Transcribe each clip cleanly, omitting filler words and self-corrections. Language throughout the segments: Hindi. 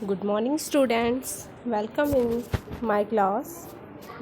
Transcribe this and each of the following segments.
Good morning, students. Welcome in my class,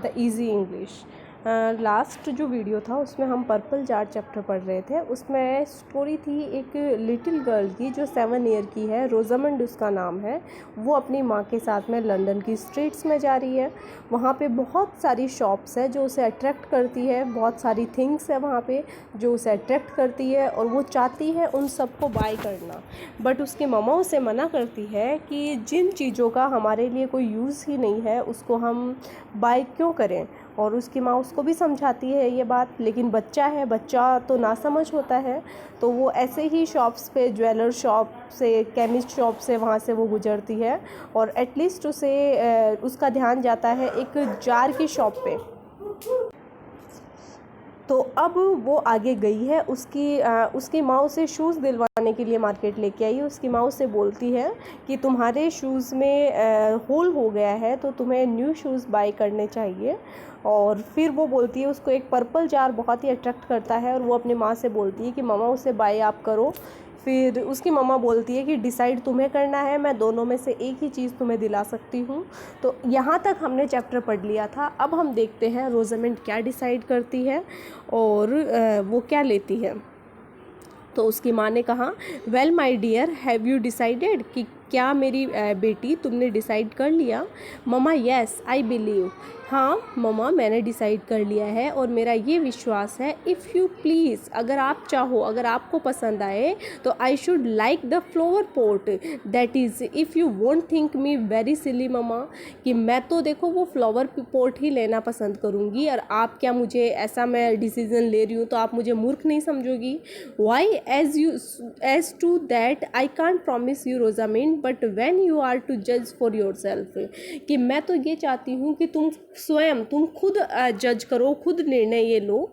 the Easy English. Last जो वीडियो था उसमें हम पर्पल जार चैप्टर पढ़ रहे थे। उसमें स्टोरी थी एक लिटिल गर्ल की जो 7 ईयर की है, रोजामंड उसका नाम है। वो अपनी माँ के साथ में लंदन की स्ट्रीट्स में जा रही है। वहाँ पे बहुत सारी शॉप्स है जो उसे अट्रैक्ट करती है, बहुत सारी थिंग्स है वहाँ पे जो उसे अट्रैक्ट करती है और वो चाहती है उन सबको बाय करना। बट उसकी मम्मा उसे मना करती है कि जिन चीज़ों का हमारे लिए कोई यूज़ ही नहीं है उसको हम बाय क्यों करें। और उसकी माँ उसको भी समझाती है ये बात, लेकिन बच्चा है, बच्चा तो नासमझ होता है। तो वो ऐसे ही शॉप्स पे, ज्वेलर शॉप से, केमिस्ट शॉप से, वहाँ से वो गुजरती है और एटलीस्ट उसका ध्यान जाता है एक जार की शॉप पे। तो अब वो आगे गई है, उसकी माँ उसे शूज़ दिलवाने के लिए मार्केट लेके आई है। उसकी माँ उसे बोलती है कि तुम्हारे शूज़ में होल हो गया है तो तुम्हें न्यू शूज़ बाय करने चाहिए। और फिर वो बोलती है, उसको एक पर्पल जार बहुत ही अट्रैक्ट करता है और वो अपनी माँ से बोलती है कि मम्मा उसे बाय आप करो। फिर उसकी मम्मा बोलती है कि डिसाइड तुम्हें करना है, मैं दोनों में से एक ही चीज़ तुम्हें दिला सकती हूँ। तो यहाँ तक हमने चैप्टर पढ़ लिया था। अब हम देखते हैं रोजामेंड क्या डिसाइड करती है और वो क्या लेती है। तो उसकी माँ ने कहा, well my dear, have you decided, कि क्या मेरी बेटी तुमने डिसाइड कर लिया। मम्मा, येस आई बिलीव, हाँ मम्मा मैंने डिसाइड कर लिया है और मेरा ये विश्वास है। इफ़ यू प्लीज़, अगर आप चाहो, अगर आपको पसंद आए तो I should like the flower pot, that is if you won't think me very silly mamma, कि मैं तो देखो वो फ्लावर पॉट ही लेना पसंद करूँगी और आप क्या, मुझे ऐसा मैं डिसीज़न ले रही हूँ तो आप मुझे मूर्ख नहीं समझोगी। Why, as to that I can't promise you Rosamond, but when you are to जज फॉर योर सेल्फ, कि मैं तो ये चाहती हूँ कि तुम खुद जज करो, खुद निर्णय ये लो।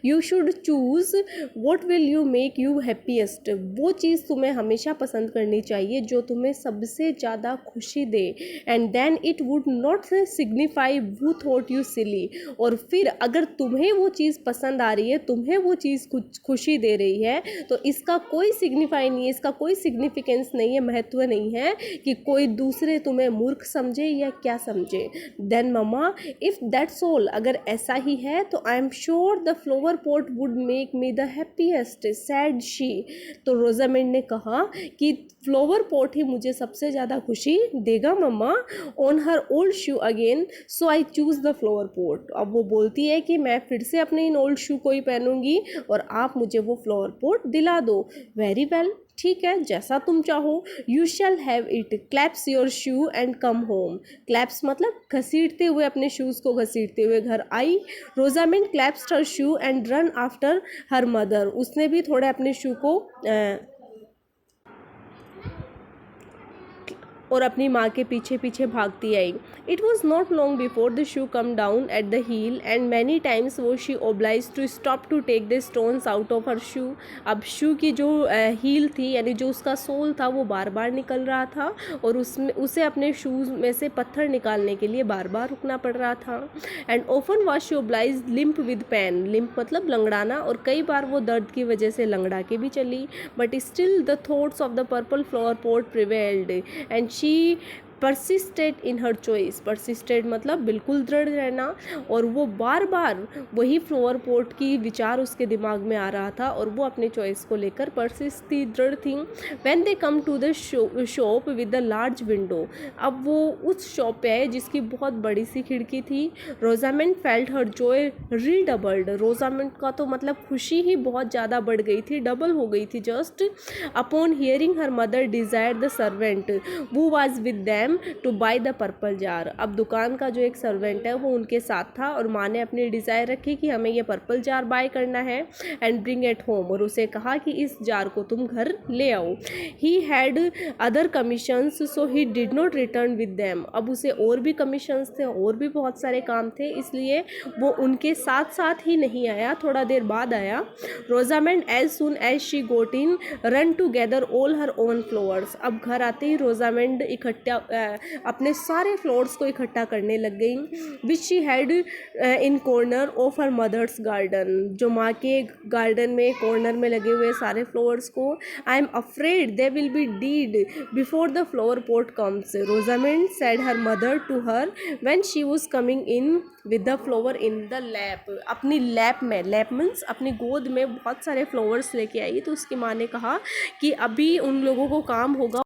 You should choose what will you make you happiest, वो चीज़ तुम्हें हमेशा पसंद करनी चाहिए जो तुम्हें सबसे ज़्यादा खुशी दे। And then it would not signify who thought you silly, और फिर अगर तुम्हें वो चीज़ पसंद आ रही है, तुम्हें वो चीज़ कुछ खुशी दे रही है, तो इसका कोई सिग्निफाई नहीं है, इसका कोई सिग्निफिकेंस नहीं है, महत्व नहीं है कि कोई दूसरे तुम्हें मूर्ख समझे या क्या समझे। Then mamma, if that's all, अगर ऐसा ही है तो I am sure the flower pot would make me the happiest, said she. तो रोजामेंड ने कहा कि फ्लावर पॉट ही मुझे सबसे ज़्यादा खुशी देगा mamma. On her old shoe again, so I choose the flower pot. अब वो बोलती है कि मैं फिर से अपने इन ओल्ड शू को ही पहनूंगी और आप मुझे वो फ्लावर पॉट दिला दो। वेरी वेल, ठीक है, जैसा तुम चाहो। You shall have it, claps your shoe and come home. Claps मतलब घसीटते हुए, अपने शूज़ को घसीटते हुए घर आई। Rosamond claps her shoe and run after her mother, उसने भी थोड़े अपने शू को और अपनी माँ के पीछे पीछे भागती आई। It was not long before the shoe come down at the heel and many times वो she oblige to stop to take the stones out of her shoe. अब शू की जो हील थी, यानी जो उसका सोल था, वो बार बार निकल रहा था और उसमें उसे अपने शूज़ में से पत्थर निकालने के लिए बार बार रुकना पड़ रहा था। And often was she oblige limp with pain, limp मतलब लंगड़ाना, और कई बार वो दर्द की वजह से लंगड़ा के भी चली। But still the thoughts of the purple flower pot prevailed and she persisted in her choice। persisted मतलब बिल्कुल दृढ़ रहना, और वो बार बार वही फ्लावर पॉट की विचार उसके दिमाग में आ रहा था और वो अपने चॉइस को लेकर persist थी, दृढ़ थी। when they come to the shop with the large window, अब वो उस शॉप पे आए जिसकी बहुत बड़ी सी खिड़की थी। रोजामेंड फेल्ट हर जॉय रीडबल्ड, रोजामेंड का तो मतलब खुशी ही बहुत ज़्यादा बढ़ गई थी, डबल हो गई थी just. Upon hearing her mother desire the servant who was with them to buy the purple jar. अब दुकान का जो एक सर्वेंट है वो उनके साथ था और माँ ने अपनी डिज़ायर रखी कि हमें ये पर्पल जार बाय करना है एंड ब्रिंग एट होम, और उसे कहा कि इस जार को तुम घर ले आओ। He had other commissions so he did not return with them, अब उसे और भी कमीशंस थे, और भी बहुत सारे काम थे, इसलिए वो उनके साथ साथ ही नहीं आया, थोड़ा देर बाद आया। Rosamond as soon as she got in run to gather all her own flowers, अब घर आते ही रोजामेंड इकट्ठा अपने सारे फ्लावर्स को इकट्ठा करने लग गई, which she had in corner of her mother's garden, जो माँ के गार्डन में कॉर्नर में लगे हुए सारे फ्लावर्स को। I am afraid they will be dead before the flower pot comes, Rosamond said her mother to her when she was coming in with the flower in the lap. अपनी लैप में, लैप मीन्स अपनी गोद में बहुत सारे फ्लावर्स लेके आई, तो उसकी माँ ने कहा कि अभी उन लोगों को काम होगा